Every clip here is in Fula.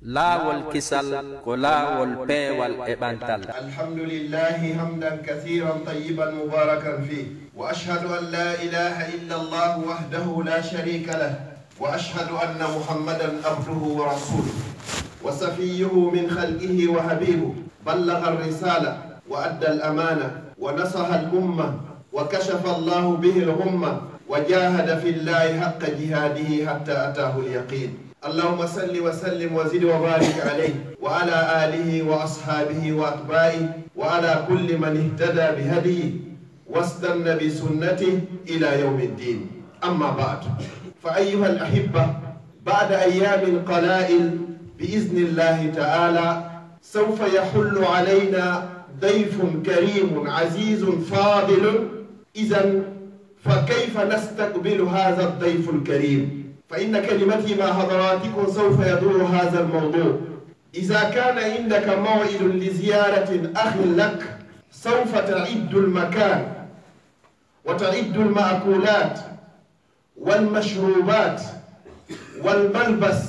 laawol kisal ko laawol peewal e ɓantal. alhamdulillahi hamdan kathiran tayyiban mubarakan fi wa ashhadu an la ilaha illa Allah wahdahu la sharika lah wa ashhadu anna muhammadan abduhu wa rasuluhu wa safiyyuhu min khalqihi wa habibuhu ballagha ar-risala wa adda al-amana wa nasaha al-umma wa kashafa Allah bihi al-ghumma wa jahada fillahi haqqa jihadihi hatta atahu al-yaqin. اللهم صل وسلم وزد وبارك عليه وعلى آله وأصحابه وأتباعه وعلى كل من اهتدى بهديه واستنى بسنته إلى يوم الدين. أما بعد، فأيها الأحبة، بعد أيام قلائل بإذن الله تعالى سوف يحل علينا ضيف كريم عزيز فاضل. إذن فكيف نستقبل هذا الضيف الكريم؟ فإن كلمتي مع حضراتكم سوف يدور هذا الموضوع. إذا كان عندك موعد لزيارة أخ لك سوف تعد المكان وتعد المأكولات والمشروبات والملبس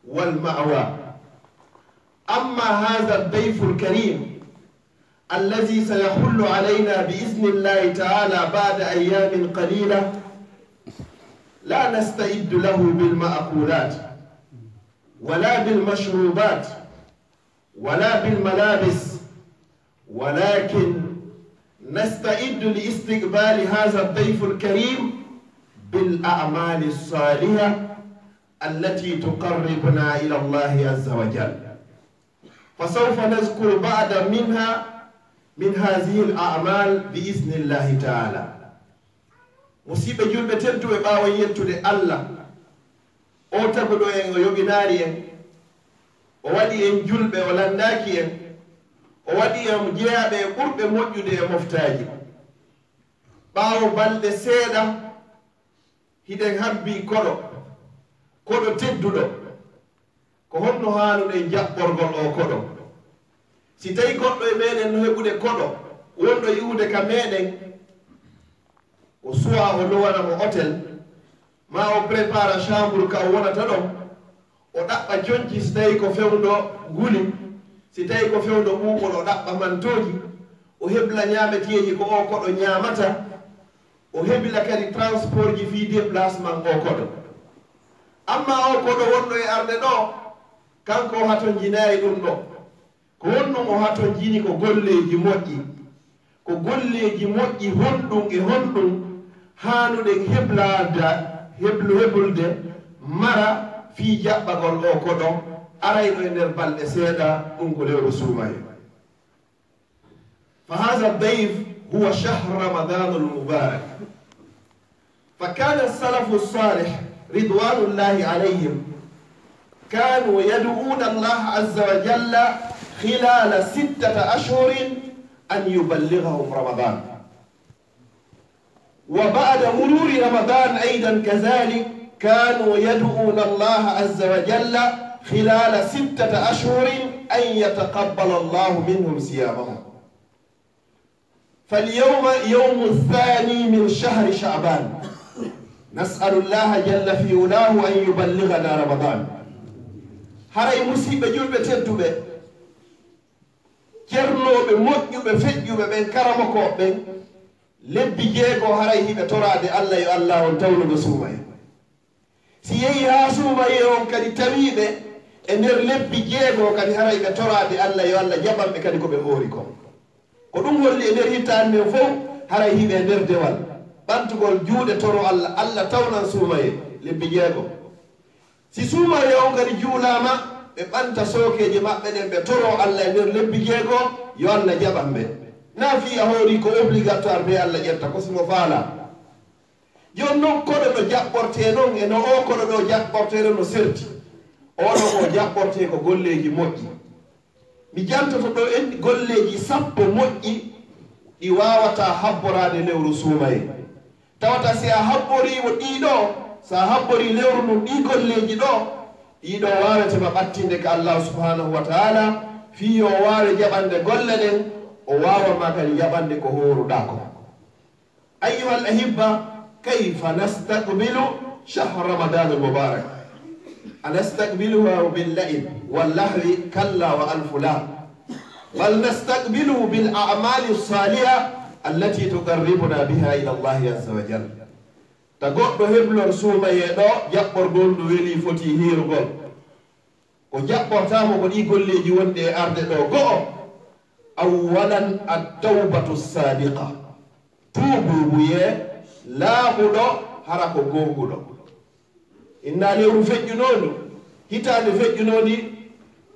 والمأوى. أما هذا الضيف الكريم الذي سيحل علينا بإذن الله تعالى بعد أيام قليلة لا نستعد له بالمأكولات ولا بالمشروبات ولا بالملابس، ولكن نستعد لاستقبال هذا الضيف الكريم بالأعمال الصالحة التي تقربنا إلى الله عز وجل. فسوف نذكر بعض من هذه الأعمال بإذن الله تعالى. musiɓe julɓe tedduɓe ɓaawa yettude Allah o taguɗo en o yoɓinaari en o waɗi en julɓe o lanndaki en o waɗi en jeyaɓe e ɓurɓe moƴƴude e moftaaji. ɓaawo balɗe seeɗa hiɗen habbi koɗo tedduɗo ko honno haanuɗen jaɓɓorgol o koɗo. si tawi goɗɗo e meɗen no heɓude koɗo wonɗo yiwde ka meɗen o suwa o lowanamo hôtel ma o prépara chambre ka o wonata ɗon o ɗaɓɓa jonci si tawi ko fewdo guli, si tawi ko fewdo ɓuuɓol o ɗaɓɓa mantoji, o hebla ñameteji ko o koɗo ñamata, o hebla kadi transport ji fi déplacement o koɗo. amma o koɗo wonɗo e arde ɗo kanko o haton jinayi ɗum ɗo ko wonnum o haton jini ko golleji moƴƴi, ko golleji moƴƴi honɗum e honɗum haanuɗen heblulde mara fi jaɓɓagol o koɗo arayɗo e nder balɗe seeɗa ɗum ko lewru suumaye. fa hada dayf huwa shahr ramadan almubarak. fa kana salafu salih ridwanullahi alayhim kanu yad'una allaha azza wa jalla khilala 6 ashhurin an yuballighahum ramadan. وبعد مرور رمضان أيضا كذلك كانوا يدعون الله عز وجل خلال 6 أشهر أن يتقبل الله منهم صيامهم. فاليوم يوم الثاني من شهر شعبان، نسأل الله جل في علاه أن يبلغنا رمضان. هاي مصيبة جلبة تدوبة كرنوبة موجوبة فجوبة بين كرمكو بين lebbi jeego haray hiɓe torade Allah yo Allah on tawnugo suumaye. si yehi ha suumaye on kadi tawiɓe e nder lebbi jeego kadi haray ɓe torade Allah yo Allah jaɓanɓe kadi koɓe hoori ko ɗum holli e nder hittande nden fof haray hiɓe e nder dewal ɓantugol juuɗe toro Allah, Allah tawnan suumaye lebbi jeego. si suumaye on kadi juulama ɓe ɓanta sookeje maɓɓe ɗen ɓe toro Allah e nder lebbi jeego yo Allah jaɓanɓe. na fi a hoori ko obligatoire be Allah ƴetta ko simo faala. jon noon koɗo ɗo jaɓɓorte noon e no o koɗo ɗo jaɓɓorteɗo no serti oɗo o jaɓɓorte ko golleji moƴƴi. mi jantoto ɗo en golleji 10 moƴƴi ɗi wawata habborade lewru suumaye. tawata si a habborimo ɗiɗo, sa habbori lewru mum ɗi golleji ɗo ɗiɗo wawetema ɓattinde ka Allah subhanahu wa taala fi o wawe jaɓande golle ɗen o wawama kadi jaɓande ko horuɗa ko. ayyuha al ahibba, kayfa nastaqbilu shahr ramadan al mubarak. أنستقبلها باللعب واللهو كلا وألف لا بل نستقبله بالأعمال الصالحة التي تقربنا بها إلى الله عز وجل تقول هبلور سوما يدو جبر قول ويلي فتي هيرغول وجبر تامو قد يقول لي جوان دي أرد دو أولا التوبة الصادقة توبوا بيه لا هدو harako gonguɗo innani on feƴƴunoɗu hitande feƴƴunodi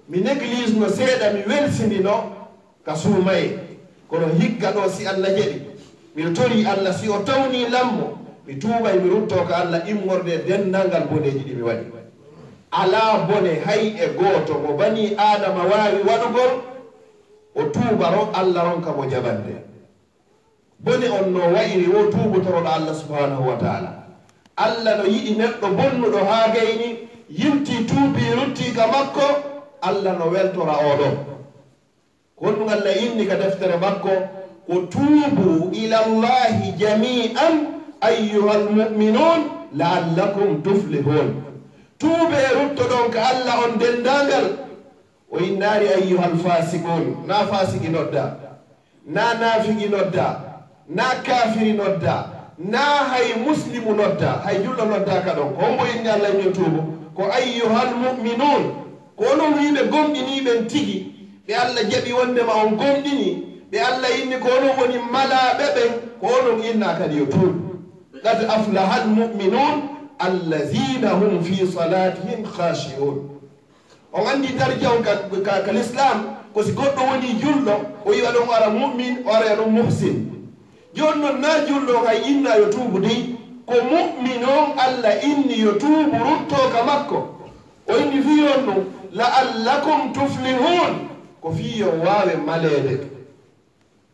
mi néglige no seeɗa mi welsindino ka suumaye kono higga ɗo si Allah jeɗi mi tori Allah si o tawni lammo mi tuubay mi rutto ko Allah immorde dendalngal boneji ɗi mi waɗi ala bone hay e gooto mo bani adama wawi waɗugol o tuubaro Allah ronka mo jabande bone on no wayri wo tuubotoroɗo Allah subhanahu wa taala Allah no yiɗi neɗɗo bonnuɗo haa gayni yimti tuubi rutti ka makko Allah no weltora oɗon kon ɗum Allah inni ka deftere makko ko tuubu ila llahi jami'an ayyuha almu'minun la'allakum tuflihun tuube ruttoɗon ka Allah on dendangal o innari ayyuha alfasiqun na fasiki nodda na nafiki nodda na kafiri nodda na hay muslimu nodda hay julɗo nodda ka ɗon ko hombo inni Allah ni tuubo ko ayyuhal mu'minun ko onon wiɓe gomɗiniɓen tigi ɓe Allah jaɓi wondema on gomɗini ɓe Allah inni ko onon woni malaɓe ɓen ko onon inna kadi yo tuubu qad aflaha al mu'minun allazina hum fi salatihim khashi'un on andi darja on ka l'islam ko si goɗɗo woni julɗo o yiwa ɗon ara mu'min o ara ɗum muhsin joni noon na julɗo hay inna yo tuubu dey ko mu'min on Allah inni yo tuubu rutto ka makko o inni fiyon ɗum la'allakum tuflihun ko fiyon wawe malede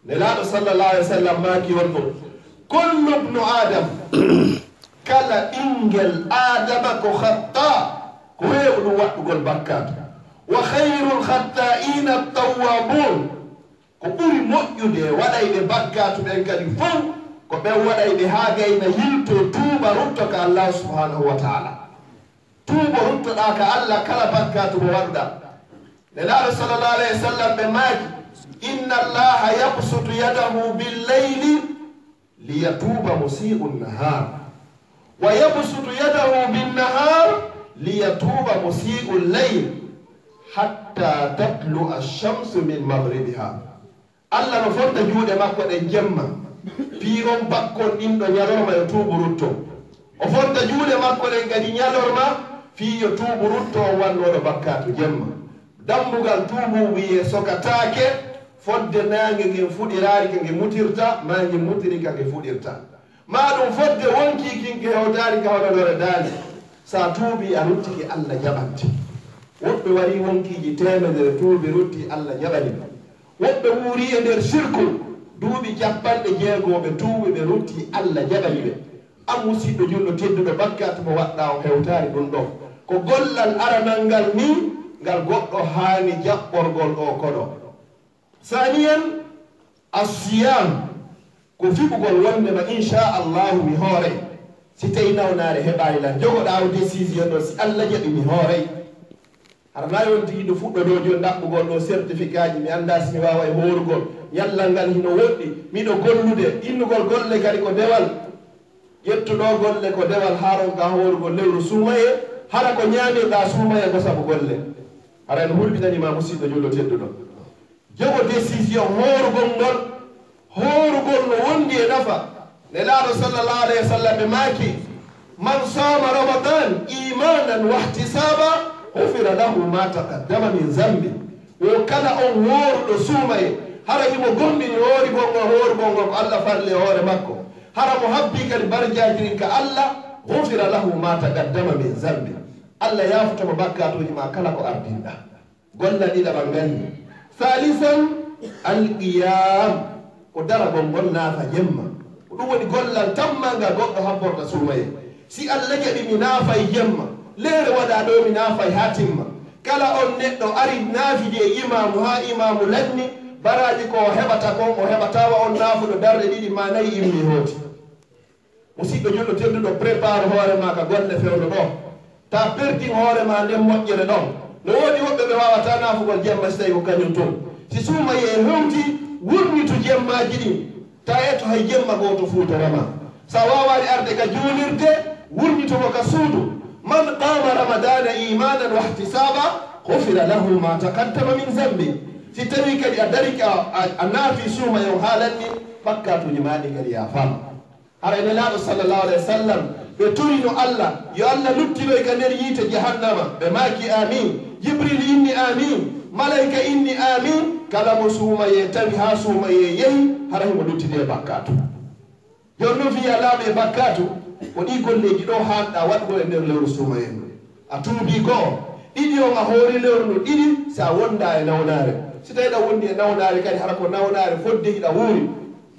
nelaɗo sallallahu alaihi wa sallam maki won ɗum kullu ibnu adam kala ɓingel adama ko hatta ko heeɓu ɗum waɗɗugol bakkat wa khayrul khatta'ina at-tawwabun ko ɓuri moƴƴude waɗayɓe bakkatu ɓen kadi fof ko ɓen waɗayɓe haa gayna yilto tuuba rutto ka Allah subhanahu wa taala tuuba ruttoɗa ka Allah kala bakkatu mo waɗuɗa nelaɗo sallallahu alayhi wa sallam ɓe maaki inna allaha yabsutu yadahu billeyli liyatuuba musii'u nnahar wa yabsutu yadahu binnahar liyatuuba musii'u lleyl hatta tatlu'a ash-shamsu min maghribiha Allah no fonta juuɗe makko ɗen jemma fii on bakkon ɗinɗo ñalorma yo tuubu rutto o fonta juuɗe makko ɗen kadi ñalorma fii yo tuubu rutto on wannoɗo bakkatu jemma dambugal tuubu wiye sokataake fodde naange ngen fuɗiraari ka nge mutirta ma nge mutiri ka nge fuɗirta ma ɗum fodde wonki kinke hewtaari ka hoɗoɗore daande sa tuubi a ruttiki Allah jaɓante woɓɓe wari wonkiji temedere tuubi rutti Allah jaɓani woɓɓe wuuri e nder sirku duuɓi capanɗe jeegoɓe tuuɓi ɓe rutti Allah jaɓani ɓe an musidɗo julɗo tedduɗo bakkat mo waɗɗa o hewtaari ɗum ɗo ko gollal aranal ngal ni ngal goɗɗo haani jaɓɓorgol ɗo koɗo saniyan assiyam ko fiɓugol wondema inchallahu mi hooray si tawi nawnaare heɓaani lan jogoɗa o décision ɗo si Allah jaɓi mi hooray hara na yon tigi ɗo fuɗɗo ɗo joni ɗaɓɓugol ɗo certificat ji mi annda si mi wawa e hoorugol ñallal ngal hino woɗɗi miɗo gollude innugol golle kadi ko dewal ƴettuɗo golle ko dewal haaron ka hoorugol lewru suumaye hara ko ñaamirɗa suumaye ko sabu golle hara en hurɓinanima musidɗo julɗo tedduɗo jogo décision hoorugol no wondi e nafa nelaɗo sallallahu alayhi wa sallam ɓe maaki man sama ramadan imanan wahtisaba hufira lahu ma taqaddama min zambi wo kala on wooruɗo suumaye hara himo gonɗini hoorugol ngol ko Allah farli e hoore makko hara mo habbi kadi barjajirin ka Allah hufira lahu ma taqaddama min zambi Allah yafutama bakkatuji ma kala ko ardinɗa golla ɗiɗaɓa gandi thalisan alqiyam ko daragol ngol naafa jemma ko ɗum woni gollal tammanga goɗɗo habborta suumaye si Allah jaɓi mi naafay jemma leere waɗa ɗo mi naafay ha timma kala on neɗɗo ari naafidi e imamu ha imamu lanni baraji ko heɓata kon o heɓatawa on naafuɗo darɗe ɗiɗi ma nayi immi hooti musidɗo julɗo tedduɗo prépare hoore ma ka golle fewɗo ɗo ta perti hoore ma nden moƴƴere ɗon no woodi woɓɓe ɓe wawata nafugol jemma so tawi ko kañum toon si suuma ye hewti wurnitu jemmaji ɗin ta etto hay jemma goto fuutorama sa wawani arde ka juulirde wurnitumo ka suudu man qama ramadana imanan wa ihtisaba hufira lahu ma taqaddama min zambi si tawi kadi a dari a naafi suuma yo haalanni bakkatuji maɗi kadi ya fama hara ene laaɗo sallllahu alayhi wa sallam ɓe turino allah yo allah luttinoy ka nder yiite jahannama ɓe maaki amin jibril inni amin malaika inni amin kala mo suumaye tawi ha suumaye yehi hara himo luttini e bakkatu jonno fiya laaɓe e bakkatu ko ɗi golleji ɗo hanɗa waɗgo e nder lewru suumayen a tuubi goo ɗiɗi on a hoori lewru ndu ɗiɗi sa wonda e nawnare si tawi ɗa wondi e nawnare kadi hara ko nawnare fodde hiɗa wuuri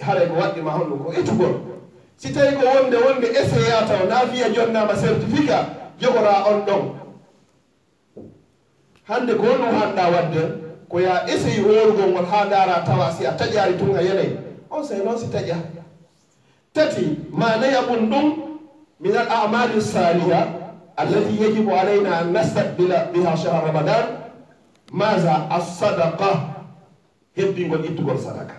haray ko waɗɗima honɗum ko etugol si tawi ko wonde essaya taw na fiya jonnama certificat jogora on ɗon hande ko honɗum hanɗa wadde ko ya essayi worugol ngol ha dara tawa si a taƴari tun a yenayi on say noon si taƴa tati ma nayaɓum ɗum min al amali saliha allati yajibu alayna an nastaqbila biha shahr ramadan maza as-sadaqa hebbingol ittugol sadaka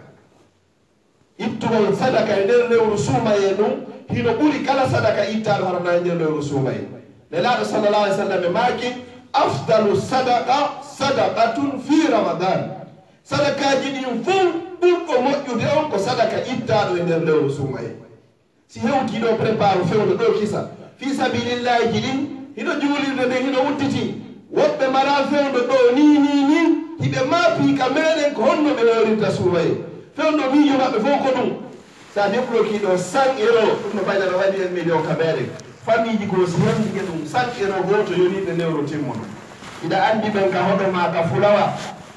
ittugol sadaka e nder lewru suumaye ɗum hino ɓuri kala sadaka ittaɗo harana e nder lewru suumaye nelaɗo sallallah alih w sallam e maaki afdalu sadaqa sadaqatun fi ramadan sadakaji ɗin fof ɓurɗo moƴƴude on ko sadaka ittaɗo e nder lewru suumaye si hewtiɗo prépare fewde ɗo kisa fi sabilillahi ji ɗin hiɗo juulirde nde hiɗo wuttiti woɓɓe mara fewde ɗo ni hiɓe maapi ka meɗen ko honno ɓe worinta suumaye fewdo miijo maɓɓe fof ko ɗum sa débloquiɗo 100 euro ɗum no bayda no waɗi 1 million ka meɗen famille ko si hendige ɗum 100 euro goto yoniɓe lewru timmono hiɗa andi ɓen ka hoɗo ma ka fulawa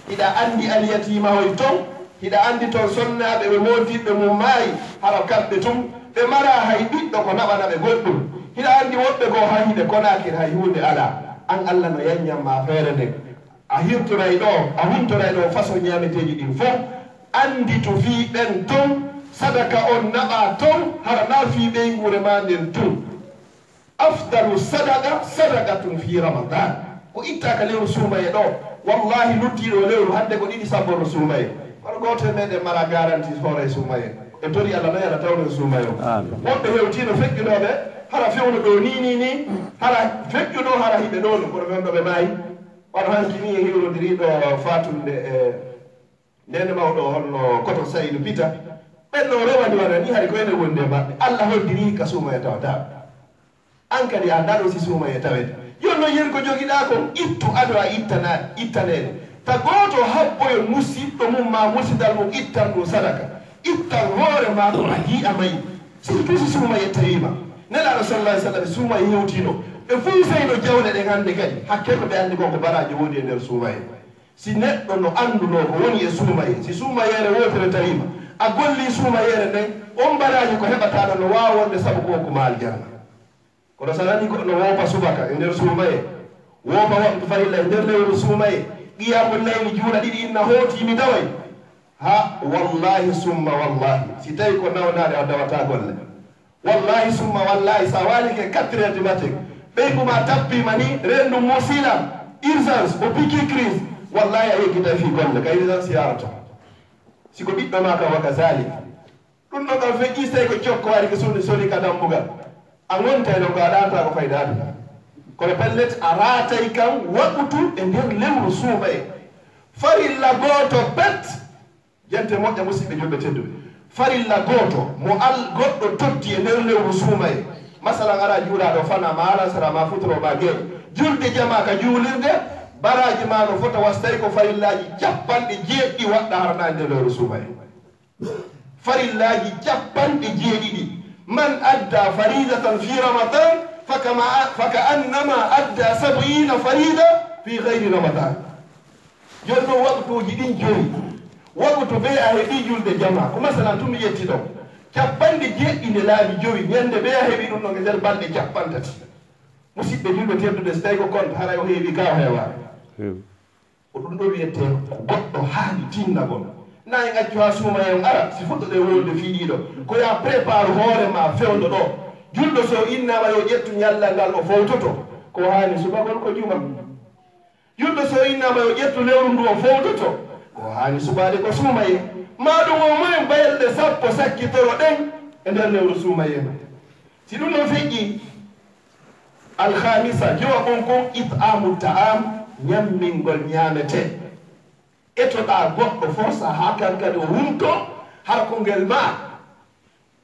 hiɗa andi aliyatima hoy ton hiɗa andi toon sonnaɓe ɓe moodiɓe mum maayi hara kamɓe tum ɓe mara hay ɓiɗɗo ko naɓana ɓe goɗɗum hiɗa andi woɓɓe ko ha hiɗe konakir hay hunde ala an allah no yanñamma feere nden a hirtoray ɗo a huntoray ɗo façon ñameteji ɗin fof andi to fiiɓen ton sadaka on naɓa ton hara na fiiɓe ngure ma nden ton afdalu sadaka sadakatun fi ramadan ko ittaka lewru suumaye ɗo wallahi luttiɗo lewru hande ko ɗiɗi sabborno suumaye kono goto meɗen mara garanti hoore suumaye e tori allah no yala tawno suumayo woɓɓe hewtino feƴƴunoɓe hara fewno ɗo ni hara feƴƴuno hara hiɓe ɗono kono fewnoɓe maayi waɗo hankini e hewrodiriɗo fatunde e ndene mawɗo holno koto saydu pita ɓenno rewani waɗa ni hay ko ene wonde maɓɓe allah hoddiri ka suumaye tawata an kadi a ndaɗo si suumaye tawete yon noon yen ko joguiɗa kon ittu aɗo a ittanede ta goto habboyo musidɗo mum ma musidal mum ittan ɗum sadaka ittan hoore ma ko a yi'a mayi surtout si suumaye tawima nelaɗo sallah sallam suumaye hewtino ɓe fuusayno jawle ɗen hande kadi hakkeɓe ɓe andi kon ko baraji woni e nder suumaye si neɗɗo no anduno ko woni e suumaye si suumayere wotere tawima a golli suumayere nden on baraji ko heɓataɗo no wawa wonde saabu ko ko maal jarna kono so nani no woopa subaka e nder suumaye woopa waɗtu farilla e nder lewru suumaye qiyamu layli juuɗa ɗiɗi inna hootimi daway ha wallahi summa wallahi si tawi ko nawnade a dawata golle wallahi summa wallahi sa walike 4 heures du matin ɓeyguma tappima ni rendu musilam urgence o piqui crise wallahi a yeggita fi golle ka urgence yarata siko ɓiɗɗo ma kam waka sali ɗum ɗo kam feƴƴi so tawi ko cokko wari ko suude soli ka dambugal a gonta ɗo ko a ɗanta ko faydade kono pellet a ratay kam waɓutu e nder lewru suumaye farilla goto pet jente moƴƴa musidɓe julɓe tedduɓe farilla goto mo goɗɗo totti e nder lewru suumaye masalan ara juulaɗo fana ma alasara ma futoro ma gueeƴe julde jama ka juulirde baraji ma no fota wastay ko farillaji capanɗe jeeɗɗi waɗɗa harana e nder lewru suumaye farillaji capanɗe jeeɗiɗi man adda faridatan fi ramadan faka annama adda 70 farida fi gayri ramadan jonno waktuji ɗin joyi waktu be a heeɓi julde jama ko masalan tumi yetti ɗo capanɗe jeeɗɗi laabi joyi ñande ɓe a heeɓi ɗum ɗo e nder balɗe capantati musidɓe julɓe teddude so tawi ko compte haray o heewi ka o heewani ko ɗum ɗo wiyete ko goɗɗo haali tinnagol nayi accu ha suumayen ara si fuɗɗo ɗe wolde fiiɗiɗo ko ya prépare hoore ma fewdo ɗo julɗo so innama yo ƴettu ñallal ngal o fowtoto ko hani subagol ko juma yulɓe so innama yo ƴettu lewru ndu o fowtoto ko hani subade ko suumaye maɗum o mumen bayelɗe sappo sakkitoro ɗen e nder lewru suumaye si ɗum no feƴƴi alhamisa jowa on kon itamu ta'am ñammingol ñamete etoɗa goɗɗo forsa ha kankadi o wumto har ko ngel ma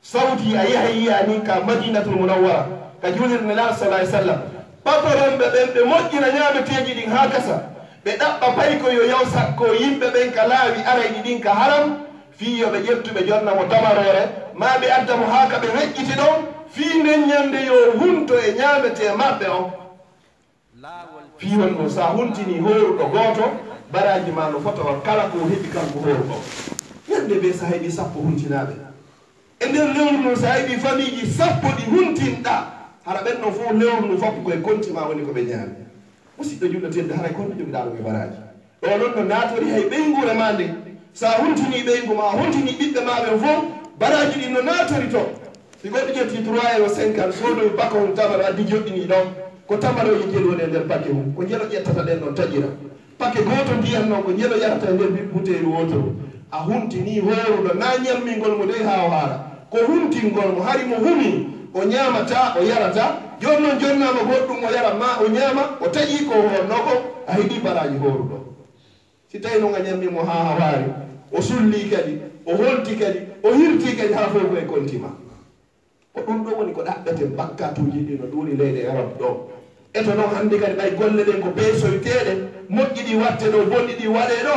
sawti a yaha yiyani ka madinatul munawwara ka julirde nelaɗo sallah sallam paparonɓe ɓen ɓe moƴƴina ñameteji ɗin ha kasa ɓe ɗaɓɓa pay ko yo yaw sakko yimɓe ɓen ka laawi arayɗi ɗin ka haram fi yoɓe ƴettuɓe jonnamo tamarore ma ɓe addamo ha ka ɓe heƴƴiti ɗon fi nden ñande yo hunto e ñamete maɓɓe on fi wonno sa huntini horuɗo goto baraji ma no fotawa kala ko heɓi kanko horuɗo ñande ɓe sa heɓi sappo huntinaɓe e nder lewru no sa heɓi famille ji sappo ɗi huntinɗa hara ɓen ɗon fof lewru ndu foppu koye kontima woni koɓe ñaami musidɗo julɗo tedde haray konno joguiɗa ɗum e baraji ɗo noon no natori hay ɓeygure ma nde sa huntini ɓeygu ma huntini ɓiɓɓe maɓe fof baraji ɗi no natori to si goɗɗo ƴetti 3,50 sodoy baka hum tamaro addi joɗɗini ɗon ko tamaroji jeɗode e nder paquet mum ko jeɗo ƴettata ɗen ɗon taƴira paquet goto ndiyan noon ko jeɗo yarata e nder bouteille wotoro a huntini horuɗo na ñammingol mo de ha o haara ko huntingol mo hari mo humi o ñamata o yarata joni noon jonnama goɗɗum o yara ma o ñama o taƴi ko honno ko a heeɗi baraji horuɗo si tawi noon a ñammimo ha waari o sulli kadi o holti kadi o hirti kadi ha fof koye kontima ko ɗum ɗo woni ko ɗaɓɓete bakkatuji ɗi no ɗuuri leyɗe arab ɗo eto noon hannde kadi ɓay golle ɗen ko peesoyteɗe moƴƴi ɗi watte ɗo bonɗi ɗi waɗe ɗo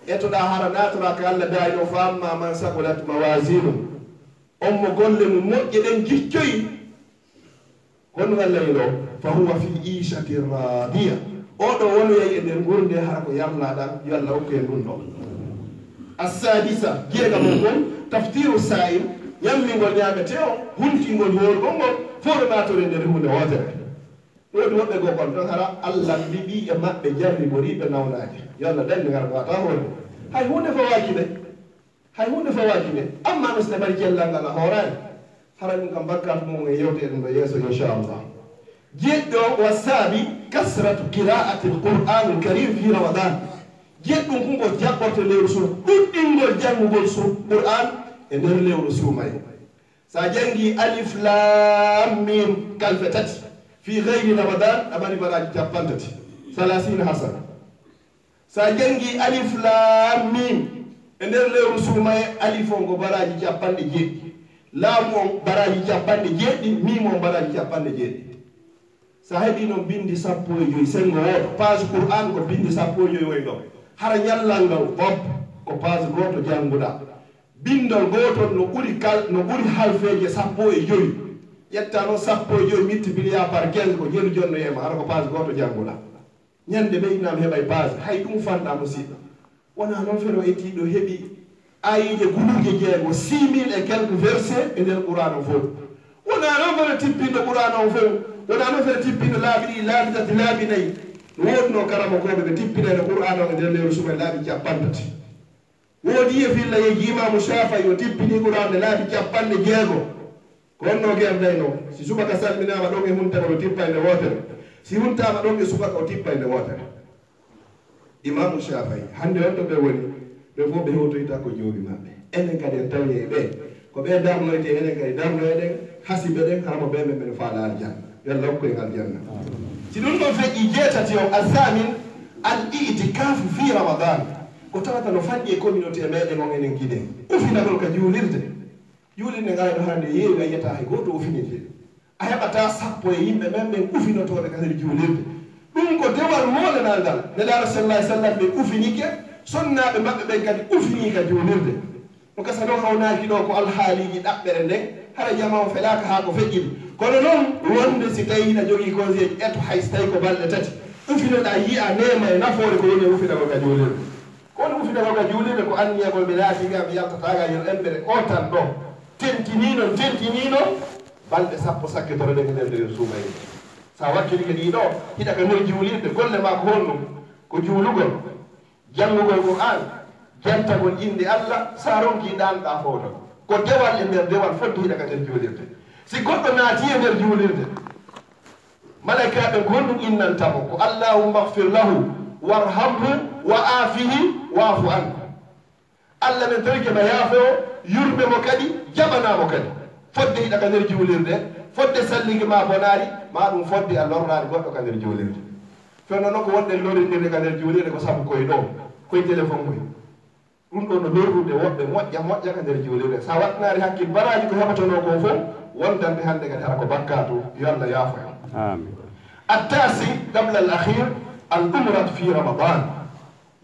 etoɗa hara natora ko allah daari ɗo famma man sagolat mawasinu on mo golle mum moƴƴe ɗen jiccoyi kono allah ɗo fa huwa fi ishati radiya oɗo wonoyayi e nder gurde hara ko yarlaɗa yo allah hokku e ɗum ɗo assadisa jeega mon gon taftiru sa'im ñammingol ñamete o huntingol hoorgol ngol fof ɗo natore nder hunde wotere ɗoɗi woɓɓe goo kon ɗon hara allah mbiɓi e maɓɓe jarriboriɓe nawnaji yo allah dande gara wata hoorde hay hunde fawaki ɓe hay hunde fawaki ɓe amma no sine mbaɗi cellal ngal a hoorani hara ɗum kam bakkat mum e yewteɗen ɗo yeeso inchallah jeɗɗo wa saabi kasratu qira'ati lqur'an lkarim fi ramadan jeɗɗum kumko jaɓɓorto lewru sum ɗuɗɗingol janngugol qur'an e nder lewru suumaye sa jangi alif lam mim kalfe tati fi gayri ramadan aɓari baraji capantati 30 hasana sa jangi alif lam mim e nder lewru suumaye alif on ko baraji capanɗe jeeɗɗi laamu on baraji capanɗe jeeɗɗi mim on baraji capanɗe jeeɗɗi sa heeɓi noon bindi 15 sengo woto page qur'an ko bindi 15 way ɗo hara ñallal ngal bob ko page goto jannguɗa bindol gotol no ɓuri halfeje 15 ƴetta noon 15 multiplié par 15 ko jelu jonno ema hara ko page goto jannguɗa ñande ɓeynama heɓay page hay ɗum fanɗa musidɗo wona noon feno ettiɗo heeɓi ayije guluuje jeego 6000 et quelques versets e nder qouran o fof wona noon fene tippinde qouran o fof wona noon fene tippinde laabi ɗi laabi tati laabi nayyi no wodno karama koɓe ɓe tippinede qouran o e nder lewru suma laabi capantati woodi yefilla yeji imamu Shafay o tippini qouran e laabi capanɗe jeego ko wonno gerdayno si subaka salminama ɗon e huntama o tippa nde wotere si huntama ɗon e subaka o tippa nde wotere imamu Shafay hande on ɗo ɓe woni ɓe fof ɓe hewtoyta ko joomi maɓɓe enen kadi en tawi e ɓe ko ɓe darnoyte enen kadi darnoyeɗen hasibe ɗen haramo ɓe men ɓene faala aljanna yo Allah hokku en aljanna si ɗum ɗon feƴƴi jeetati o asamin al itikafu fi ramadan ko tawata no fanƴi e communauté meɗen on enen giɗen ufinagol ka juulirde juulirde ngayɗo hande yeewi a yiyata hay goto ufinite a heɓata sappo e yimɓe men ɓen ufinotoɓe ka nder juulirde ɗum ko dewal molenal ngal nelaɗo sallah sallam ɓe ufinike sonnaɓe maɓɓe ɓen kadi ufini ka juulirde no kasa noon hawnaki ɗo ko alhaaliji ɗaɓɓere nden hara jama o felaka ha ko feƴƴiɗi kono noon wonde si tawi hiɗa jogui conseil eto hay so tawi ko balɗe tati ufinoɗa yiya nema e nafoore ko woni e ufinago ka juulirde kono ufinago ka juulirde ko anniyagol mi laatiga mi yaltataga yen embere o tan ɗo tentiniino balɗe sappo sakkitoro ɗen e nder nder suumayi sa wakkili ke ɗiɗo hiɗa ka nder juulirde golle ma ko honɗum ko juulugol janngugol qur'an jantagol inde allah sa ronki ɗanɗa fowto ko dewal e nder dewal fodde hiɗa ka nder juulirde si goɗɗo naati e nder juulirde malaika ɓe gonɗum innantamo ko allahumma hfir lahu warhamhu wa afihi waafu anhu. allah men tawi keɓa yaafo yurɓe mo kadi jaɓanamo kadi fodde hiɗa ka nder juulirde fodde salligi ma bonaari ma ɗum fodde a lornaani goɗɗo ka nder juulirde fenno noon ko wonɗen lorindirde ka nder juulirde ko sabu koye ɗo koye téléphone koye ɗum ɗo no lorrude woɓɓe moƴƴa ka nder juulirde sa waɗnaari hakkil baraji ko heɓatono ko fof wondande hannde kadi hara ko bakkatu yo allah yaafo hen. attasi qabla al akhir al umrat fi ramadan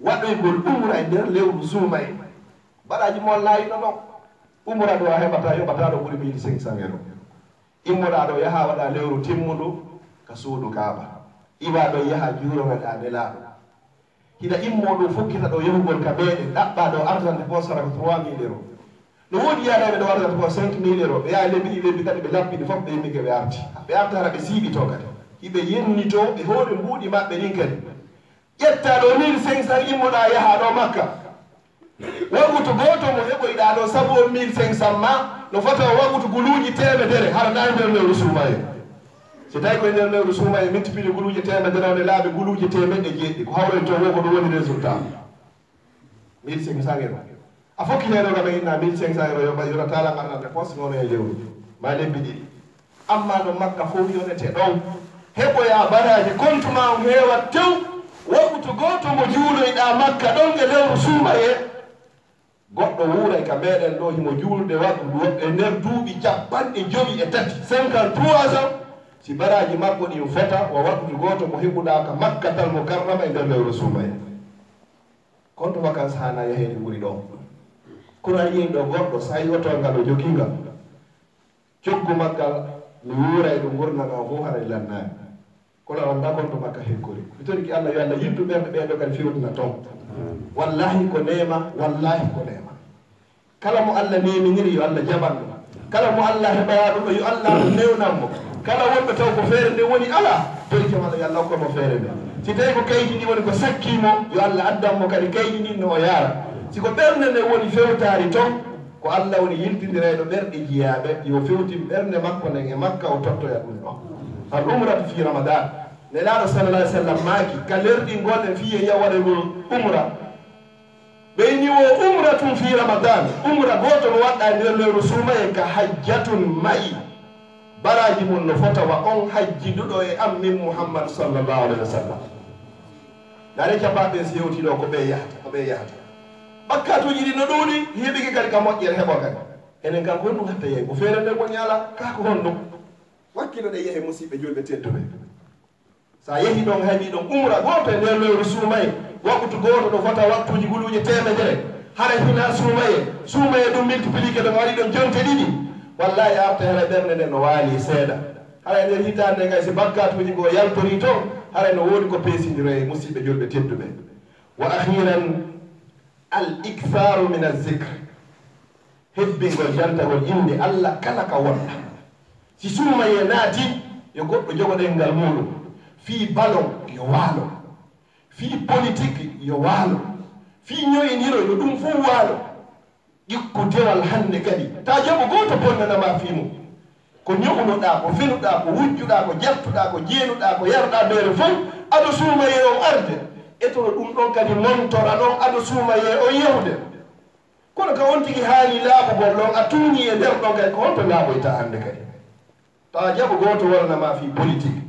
waɗoygol umra e nder lewru suuma e baraji mo layino ɗon umra ɗo a heɓata yoɓata ɗo ɓuri 1500 euro immoɗa ɗo yaha waɗa lewru timmuɗu ka suudu kaaba iwa ɗo yaha juuromeɗa nelaɗo hiɗa immoɗo fokkita ɗo yahugol ka meɗen ɗaɓɓa ɗo artante ko sara ko 3000 euro no woodi yaɗaɓe ɗo artante ko 5000 euro ɓe yaha lebbi ɗi lebbi kadi ɓe lappiɗi fof ɓe yimmike ɓe arti ɓe artara ɓe siiɓito kadi hiɓe yennito ɓe hoore mbuuɗi maɓɓe ɗin kadi ƴetta ɗo 1500 immoɗa yaha ɗo makka wagutu goto mo heɓoyɗa ɗo sabu o 1500 ma no fota o wagutu guluuji temedere hara na nder lewru suumaye so tawi koye nder lewru suumaye multiplié guluuji temedere one laaɓe guluuji temeɗɗe jeeɗɗi ko hawren to wo ko ɗum woni résultat 1500 euro a fokkiteɗo kam inna 1500 euro yoɓa yoratala garnande poste nono e lewru ma lebbi ɗiɗi amma no makka fof yonete ɗon heɓoya baraji compte ma o heewa tew wagutu goto mo juuloyɗa makka ɗon e lewru suumaye goɗɗo wuuray ka meɗen ɗo himo juulde waɗu e nder duuɓi 53 53 ans si baraji makko ɗin fota o waɗutu goto mo heɓuɗa ka makkatal mo karrama e nder lewru suumaye konto vacance hana yaheede ɓuri ɗo kono a yiin ɗo goɗɗo sa yi oto ngal o jogingal coggu maggal mi wuura e ɗo gurnaga fof hara lannaani kono anda konto makka hekkori mi toniki allah yo allah yiddu ɓerɗe ɓeɗo kadi fewtina toon wallahi ko neema wallahi ko neema kala mo allah neminiri yo allah jaɓanno kala mo allah heɓaya ɗum ɗo yo allah newnanmo kala wonɓe taw ko feere nde woni ala torikema yo allah hokkomo feere nde si tawi ko kaydi ndi woni ko sakkimo yo allah addanmo kadi kaydi ndin no o yaara siko ɓernde nde woni fewtari toon ko allah woni yiltidireɗo ɓerɗe jiyaɓe yo fewtin ɓernde makko nden e makka o tottoya ɗum ɗo al umratu fi ramadan nelaɗo sallallah alih sallam maaki ka lerɗi gonɗen fiye yawaɗegol umra ɓeyni o umratum fi ramadan umra goto no waɗɗa nder lewru suumaye ka hajjatun mayi baraji mum no fota wa on hajjiduɗo e am min mouhammad sallllahu alayhi wa sallam dare capaɓe si yewtiɗo ko ɓe yahata bakkatuji ɗi no ɗuuɗi heɓiki kadi ka moƴƴere heɓo kadi enen kam ko ɗum hatta yeey ko feere nde gon ñala kako hon ɗum wakkilo ɗe yeehe musidɓe julɓe tedduɓe sa yeehi ɗon haɓi ɗon umra goto e nder lewru suumaye waktu goto ɗo fota waktuji guluuje temedere hara hina suumaye ɗum multipliqué ɗo waɗi ɗon jonte ɗiɗi wallahi arta hara ɓernde nde no waali seeɗa hara nder hitande kay si bakkatuji go yaltori toon hara no woodi ko peesidiro e musidɓe julɓe tedduɓe wa ahiran al iktharu min azicre hebbingol jantagol inde allah kala ka wonɗa si suumaye naati yo goɗɗo jogoɗen ngal muɗum fii ballon yo waalo fii politique yo waalo fii ñoyiniro yo ɗum fof waalo ƴikku dewal hannde kadi ta jaɓo goto bonnanama fii mum ko ño'unoɗa ko fenuɗa ko wujjuɗa ko ƴettuɗa ko jeenuɗa ko yaruɗa ɓeere fof aɗo suumaye on arde etono ɗum ɗon kadi montora ɗon aɗo suumaye on yahude kono ka on tigi haali laaɓugol ɗon a tuuñi e nder ɗon kadi ko honto laaɓoyta hannde kadi ta jaɓo goto wonanama fii politique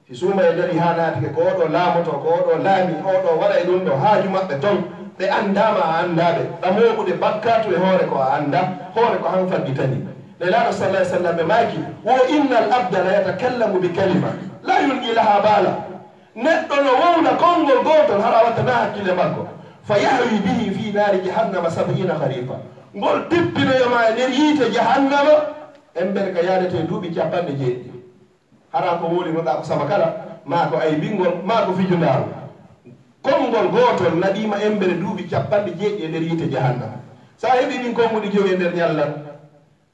si suumaye dari ha naatike ko oɗo laamoto ko oɗo laami oɗo waɗa e ɗum ɗo haaju maɓɓe toon ɓe andama a andaɓe ɗamoɓude bakkatu e hoore ko a anda hoore ko han faggitani nelaɗo sallah ai sallam ɓe maaki wo inna al abda la yatakallamu bi kalima la yulqi laha baala neɗɗo no wowna konngol gotol hara wattana hakkille makko fa yahwi bihi fi naari jahannama 70 harifa ngol tippinoyoma e nder yiite jahannama embere ka yaadete duuɓi 90 hara ko wolinoɗa ko sama kala ma ko ay bingol ma ko fijundaru konngol gotol naɗima embere duuɓi 90 e nder yiite jahannama sa heeɓi ɗin konnguɗi jogi e nder ñallal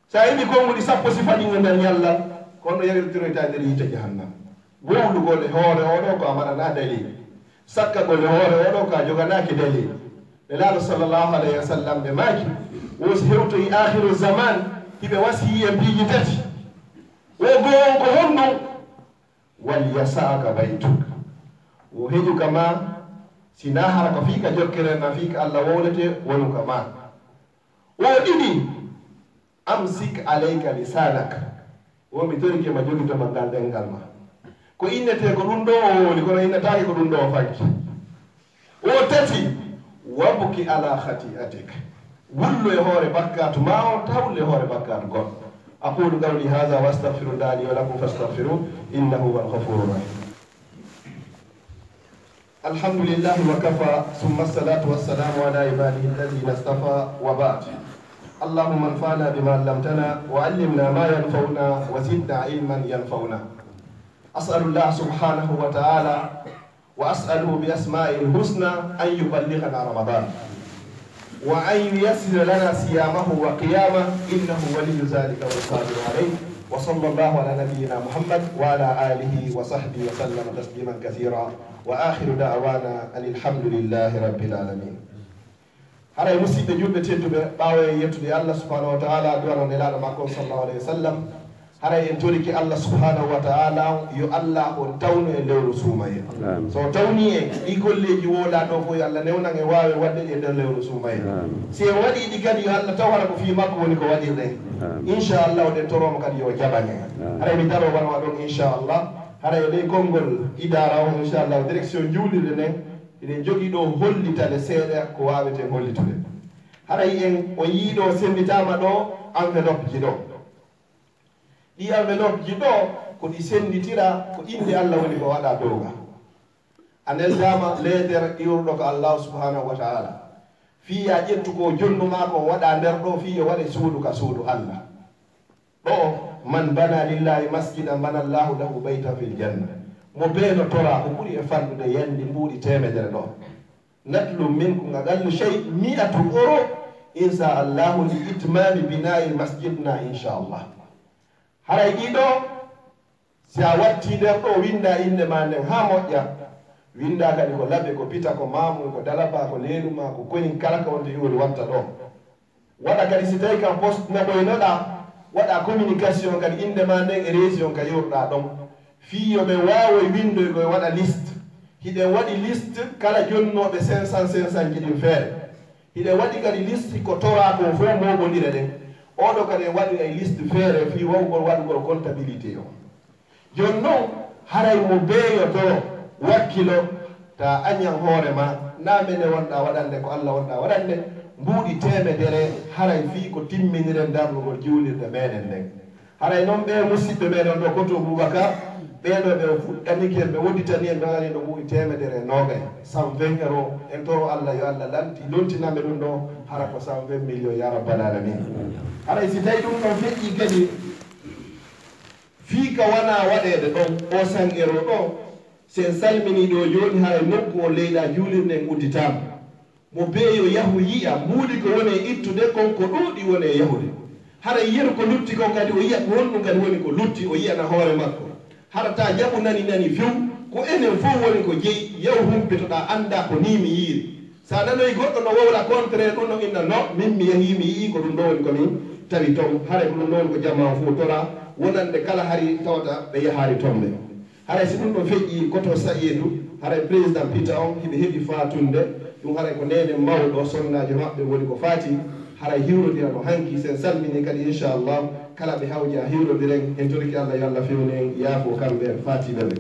sa heeɓi konnguɗi sappo sifaɗin e nder ñallal kono yawirtiroyta e nder yiite jahannama wowlugol e hoore oɗo ko a waɗana dalil sakkagol e hoore oɗo ko a joganaki dalil nelaɗo sallllahu alayhi wa sallam ɓe maaki wosi hewtoyi akhiru zaman hiɓe wasi e mbiiji tati wo goo on ko honɗum وليسعك بيتك وهجو كما سناها كفيك جوكرنا فيك الله ولته ونكما وديني أمسك عليك لسانك ومتورك ما جوكي تمغال دنگال ما ko innete ko ɗum ɗo o woni kono innetaki ko ɗum ɗo o fanki o tati wabuki ala khati'atik wullu e hoore bakkatu ma o tawle hoore bakkatu goɗɗo aqulu qawli hadha wa astaghfirullah li wa lakum fastaghfiruh innahu huwal ghafurur rahim alhamdulillah wa kafa thumma assalatu wassalamu ala ibadihi alladhina istafa wa ba'd اللهم انفعنا بما علمتنا وعلمنا ما ينفعنا وزدنا علما ينفعنا أسأل الله سبحانه وتعالى وأسأله بأسمائه الحسنى أن يبلغنا رمضان وأن ييسر لنا صيامه وقيامه إنه ولي ذلك والقادر عليه وصلى الله على نبينا محمد وعلى آله وصحبه وسلم تسليما كثيرا وآخر دعوانا أن الحمد لله رب العالمين haray musidɓe julɓe tedduɓe ɓaawa e yettude allah subhanahu wa taala duwanon nelaɗo makko sallallahu alayhi wa sallam haray en toriki allah subhanahu wa taala yo allah on tawno e lewru suumaye so tawni en ɗi golleji woola ɗo fo yo allah newnan e wawi wadde e nder lewru suumaye si en waɗi ɗi kadi yo allah tawara ko fi makko woni ko waɗirɗen inchallah oɗen toroma kadi yo jaɓane haray mi daro wanwa ɗon inchallah haray ɗe konngol idara o inchallah direction juulirde nden eɗen jogii ɗo hollitade seeɗa ko waawete hollitude haray en o yiiɗo senditama ɗo enveloppe ji ɗo ɗi enveloppe ji ɗo ko ɗi senditira ko inde allah woni ko waɗa dowga a neldama leedere iwruɗo ko allahu subhanahu wa taala fiya ƴettu ko jonnuma ko waɗa nder ɗo fiyo waɗe suudu ka suudu allah ɗo man bana lillahi masjidan bana llahu lahu baytan fil janna mo beeno tora ko ɓuri e fanɗude yandi mbuuɗi temedere ɗo natlu min ko ngallu chey 100 euro insa allahu li itmami binayi masjidna inchallah haray ɗiɗo si a watti nder ɗo winda inde ma nden ha moƴƴa winda kadi ko laɓe ko pita ko mamu ko dalaba ko leluma ko konin kala ko wonde iwoli watta ɗo waɗa kadi si tawi kam poste naɓoynoɗa waɗa communication kadi inde ma nden e région ka yewruɗa ɗon fiyoɓe wawoy windoy koye waɗa liste hiɗen waɗi liste kala jonnoɓe 500 jiɗin feere hiɗen waɗi kadi liste ko tora ko fof moɓodira ɗen oɗo kadi en waɗi ay liste feere fi wawgol waɗugol comptabilité o joni noon haray mo beeyoto wakkilo ta añan hoorema namene wonɗa waɗande ko allah wonɗa waɗande mbuuɗi temedere haray fi ko timminiren darnugol juulirde meɗen nden haray noon ɓe musidɓe meɗen ɗo koto boubacar ɓeɗo ɓe fuɗɗaniki en ɓe wodditani en ɓe wani ɗo ɓuuri temedere 20 120 euro en toro allah yo allah lontinaɓe ɗum ɗo hara ko 120 millions ya rabbal alamin haray si tawi ɗum ɗon feƴƴi kadi fii ka wona waɗede ɗon o 100 euro ɗo sen salmini ɗo joni haray nokku o leyɗa juulirde en udditama mo beeyo yahu yiya mbuuɗi ko woni e ittude konko ɗuuɗi woni e yahude haray yiyato ko lutti kon kadi o yiya honɗum kadi woni ko lutti o yiyana hoore makko harata jaɓu nani few ko enen fof woni ko jeeyi yaw humpitoɗa anda ko ni mi yiiri sa nanoyi goɗɗo no wowla contraire ɗum no inna no min mi yahi mi yii ko ɗum ɗo woni komin tawi tom haray ko ɗum ɗo woni ko jamma fof tora wonande kala hari tawata ɓe yahari tomɓe haray si ɗum ɗo feƴƴi koto saƴedu haray président pita on hiɓe heeɓi fatunde ɗum haray ko nene mawɗo sonnaji maɓɓe woni ko faati haray hiwrodira no hanki sen salmini kadi inchallah kala ɓe hawji a hiwrodiren en toriki allah yo allah fewni en yaafo kamɓe fatiɓe ɓe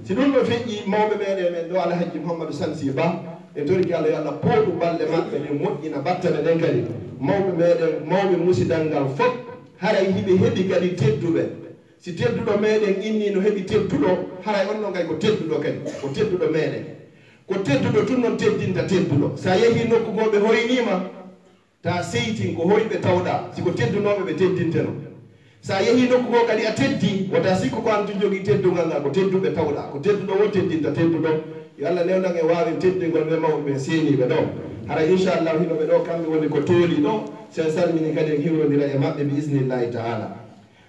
si ɗum ɗo feƴƴi mawɓe meɗe men ɗo alhaji mouhamadou sansi ba en toriki allah yo allah pooɗu balɗe maɓɓe ɗe moƴƴina battane ɗen kadi mawɓe meɗen mawɓe musidal ngal fof haray hiɓe heeɓi kadi tedduɓe si tedduɗo meɗen inni no heeɓi tedduɗo haray on ɗon kadi ko tedduɗo kadi ko tedduɗo meɗen ko tedduɗo tun noon teddinta tedduɗo sa yeehi nokku goɓe hoynima ta seytin ko hoyɓe tawɗa siko teddunoɓe ɓe teddinteno sa yeehi nokku ko kadi a teddi wata sikko ko antu jogui teddugal ngal ko tedduɓe tawɗa ko tedduɗo wo teddinta tedduɗo yo allah newnan e wawi teddingol ɓe mawɓe ɓe seeniɓe ɗo hara inchallah hinoɓe ɗo kamɓe woni ko tooli ɗo sen salmini kadi en hiwrodira e maɓɓe bi isnillahi taala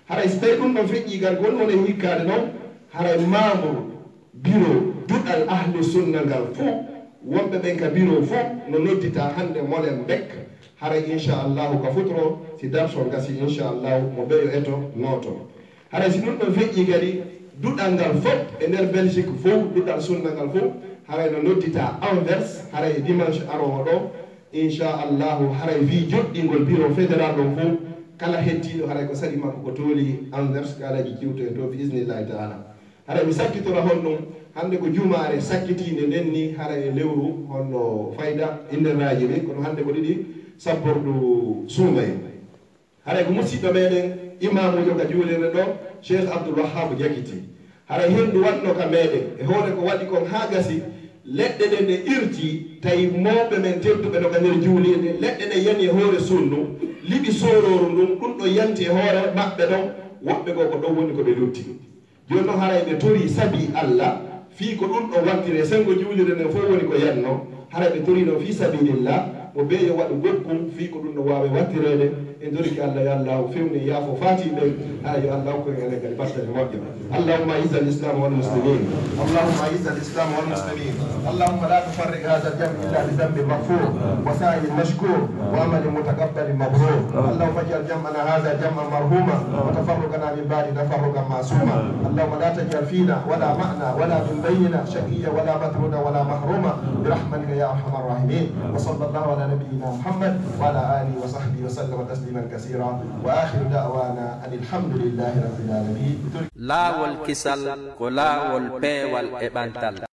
haray so tawi ɗum ɗon feƴƴi kadi gon woni e hikkade noon haray membre bureau duɗal ahlu sunna ngal fof wonɓe ɓen ka bureau fof no noddita hande molen bekka haray inchallahu ka futoro si darso gasi inchallahu mo ɓeyo eto noto haray si ɗum ɗon feƴƴi kadi duɗal ngal fof e nder Belgique fof duɗal sunna ngal fof haray no noddita Anvers haray dimanche arowo ɗo inchallahu haray wi joɗɗingol bureau fédéral ɗon fof kala hettiɗo haray ko saɗi makko ko tooli Anvers kalaji kiwto e to bi isnillahi taala haray mi sakkitora hon ɗum hande ko jumare sakkitinde nden ni haray e lewru honno fayda inneraji ɗi kono hande ko ɗiɗi sabbordu suumay haray ko musidɗo meɗen imamujo ka juulirde ɗo Cheikh Abdoul Wahab Diakité haray hendu watno ka meɗen e hoore ko waɗi kon ha gasi leɗɗe ɗe nde irti tawi mawɓe men tedduɓe no ka nder juulirde leɗɗe ɗe yani e hoore sunnu liɓi sororu ndun ɗum ɗo yanti e hoore maɓɓe ɗon woɓɓe ko ɗon woni ko ɓe lutti joni noon haray ɓe tori saabi Allah fii ko ɗum ɗo wattire sengo juulirde nden fof woni ko yanno haray ɓe tori noon fi sabilillah mo ɓe yo waɗu goɗɗum fii ko ɗum ɗo wawe wattirede e doriki Allah yo Allah fewni yaafo fatiɓe ha yo Allah ko ene kadi battane moƴƴo اللهم اعز الاسلام والمسلمين اللهم اعز الاسلام والمسلمين اللهم لا تفرق هذا الجمع الا بذنب مغفور وسعي مشكور وعمل متقبل مبرور اللهم اجعل جمعنا هذا جمعا مرحوما وتفرقنا من بعد تفرقا معصوما اللهم لا تجعل فينا ولا معنا ولا من بيننا شقيا ولا مطرودا ولا محروما برحمتك يا ارحم الراحمين وصلى الله على نبينا محمد وعلى اله وصحبه وسلم تسليما كثيرا واخر دعوانا ان الحمد لله رب العالمين laawol kisal ko laawol peewal e ɓantal